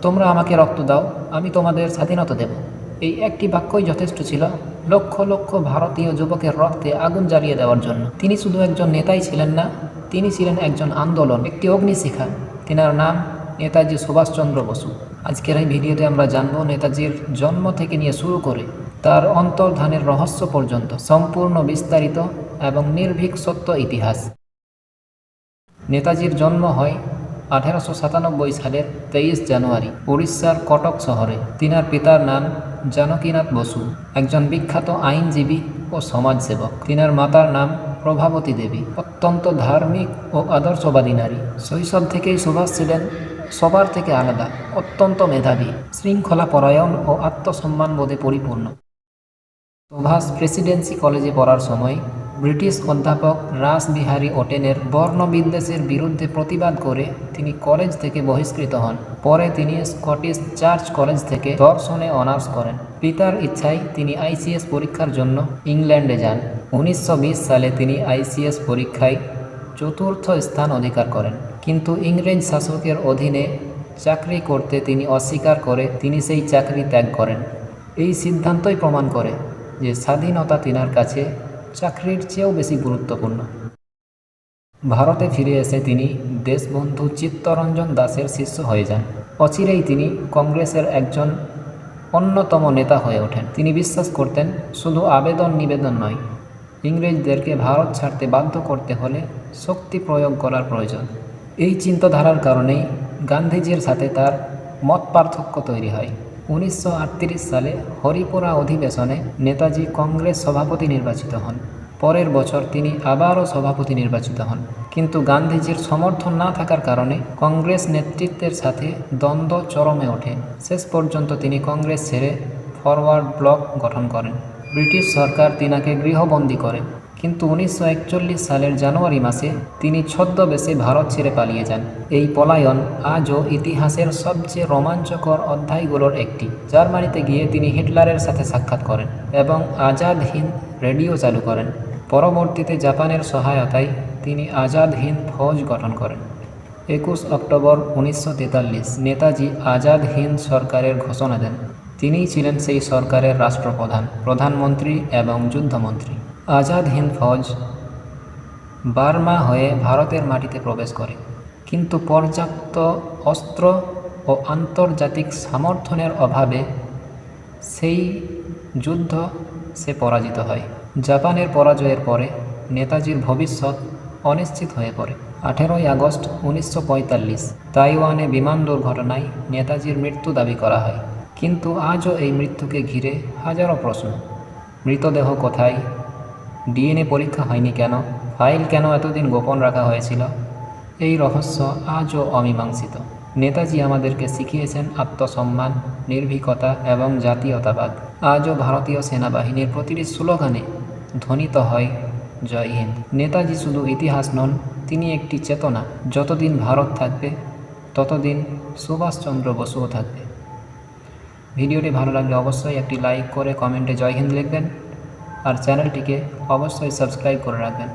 তোমরা আমাকে রক্ত দাও, আমি তোমাদের স্বাধীনতা দেব। এই একটি বাক্যই যথেষ্ট ছিল লক্ষ লক্ষ ভারতীয় যুবকের রক্তে আগুন জ্বালিয়ে দেওয়ার জন্য। তিনি শুধু একজন নেতাই ছিলেন না, তিনি ছিলেন একজন আন্দোলন, একটি অগ্নিশিখা। তিনার নাম নেতাজি সুভাষচন্দ্র বসু। আজকের এই ভিডিওতে আমরা জানব নেতাজির জন্ম থেকে নিয়ে শুরু করে তার অন্তর্ধানের রহস্য পর্যন্ত সম্পূর্ণ বিস্তারিত এবং নির্ভীক সত্য ইতিহাস। নেতাজির জন্ম হয় 1897 সালের 23 জানুয়ারি উড়িষ্যার কটক শহরে। তিনার পিতার নাম জানকীনাথ বসু, একজন বিখ্যাত আইনজীবী ও সমাজসেবক। তিনার মাতার নাম প্রভাবতী দেবী, অত্যন্ত ধার্মিক ও আদর্শবাদী নারী। শৈশব থেকেই সুভাষ ছিলেন সবার থেকে আলাদা, অত্যন্ত মেধাবী, শৃঙ্খলা পরায়ণ ও আত্মসম্মান বোধে পরিপূর্ণ। সুভাষ প্রেসিডেন্সি কলেজে পড়ার সময় ব্রিটিশ অধ্যাপক রাসবিহারী ওটেনের বর্ণবিদ্বেষের বিরুদ্ধে প্রতিবাদ করে তিনি কলেজ থেকে বহিষ্কৃত হন। পরে তিনি স্কটিশ চার্চ কলেজ থেকে দর্শনে অনার্স করেন। পিতার ইচ্ছায় তিনি আইসিএস পরীক্ষার জন্য ইংল্যান্ডে যান। 1920 সালে তিনি আইসিএস পরীক্ষায় চতুর্থ স্থান অধিকার করেন, কিন্তু ইংরেজ শাসকের অধীনে চাকরি করতে তিনি অস্বীকার করে তিনি সেই চাকরি ত্যাগ করেন। এই সিদ্ধান্তই প্রমাণ করে যে স্বাধীনতা তিনার কাছে চাকরির চেয়েও বেশি গুরুত্বপূর্ণ। ভারতে ফিরে এসে তিনি দেশবন্ধু চিত্তরঞ্জন দাসের শিষ্য হয়ে যান। অচিরেই তিনি কংগ্রেসের একজন অন্যতম নেতা হয়ে ওঠেন। তিনি বিশ্বাস করতেন শুধু আবেদন নিবেদন নয়, ইংরেজদেরকে ভারত ছাড়তে বাধ্য করতে হলে শক্তি প্রয়োগ করার প্রয়োজন। এই চিন্তাধারার কারণেই গান্ধীজির সাথে তার মত পার্থক্য তৈরি হয়। 1938 সালে হরিপুরা অধিবেশনে নেতাজি কংগ্রেস সভাপতি নির্বাচিত হন। পরের বছর তিনি আবারও সভাপতি নির্বাচিত হন, কিন্তু গান্ধীজির সমর্থন না থাকার কারণে কংগ্রেস নেতৃত্বের সাথে দ্বন্দ্ব চরমে ওঠে। শেষ পর্যন্ত তিনি কংগ্রেস ছেড়ে ফরওয়ার্ড ব্লক গঠন করেন। ব্রিটিশ সরকার তিনাকে গৃহবন্দী করে, কিন্তু 1941 সালের জানুয়ারি মাসে তিনি ছদ্মবেশে ভারত ছেড়ে পালিয়ে যান। এই পলায়ন আজও ইতিহাসের সবচেয়ে রোমাঞ্চকর অধ্যায়গুলোর একটি। জার্মানিতে গিয়ে তিনি হিটলারের সাথে সাক্ষাৎ করেন এবং আজাদ হিন্দ রেডিও চালু করেন। পরবর্তীতে জাপানের সহায়তায় তিনি আজাদ হিন্দ ফৌজ গঠন করেন। 21 অক্টোবর 1943 নেতাজি আজাদ হিন্দ সরকারের ঘোষণা দেন। তিনিই ছিলেন সেই সরকারের রাষ্ট্রপ্রধান, প্রধানমন্ত্রী এবং যুদ্ধমন্ত্রী। আজাদ হিন্দ ফৌজ বার্মা হয়ে ভারতের মাটিতে প্রবেশ করে, কিন্তু পর্যাপ্ত অস্ত্র ও আন্তর্জাতিক সমর্থনের অভাবে সেই যুদ্ধ সে পরাজিত হয়। জাপানের পরাজয়ের পরে নেতাজির ভবিষ্যৎ অনিশ্চিত হয়ে পড়ে। 18 আগস্ট 1945 তাইওয়ানে বিমান দুর্ঘটনায় নেতাজির মৃত্যু দাবি করা হয়, কিন্তু আজও এই মৃত্যুকে ঘিরে হাজারো প্রশ্ন। মৃতদেহ কোথায়? ডিএনএ পরীক্ষা হয়নি কেন? ফাইল কেন এতদিন গোপন রাখা হয়েছিল? এই রহস্য আজও অমীমাংসিত। নেতাজি আমাদেরকে শিখিয়েছেন আত্মসম্মান, নির্ভীকতা এবং জাতীয়তাবাদ। আজও ভারতীয় সেনাবাহিনীর প্রতিটি স্লোগানে ধ্বনিত হয় জয় হিন্দ। নেতাজি শুধু ইতিহাস নন, তিনি একটি চেতনা। যতদিন ভারত থাকবে ততদিন সুভাষচন্দ্র বসুও থাকবে। ভিডিওটি ভালো লাগলে অবশ্যই একটি লাইক করে কমেন্টে জয় হিন্দ লিখবেন, আর চ্যানেলটিকে অবশ্যই সাবস্ক্রাইব করে রাখবেন।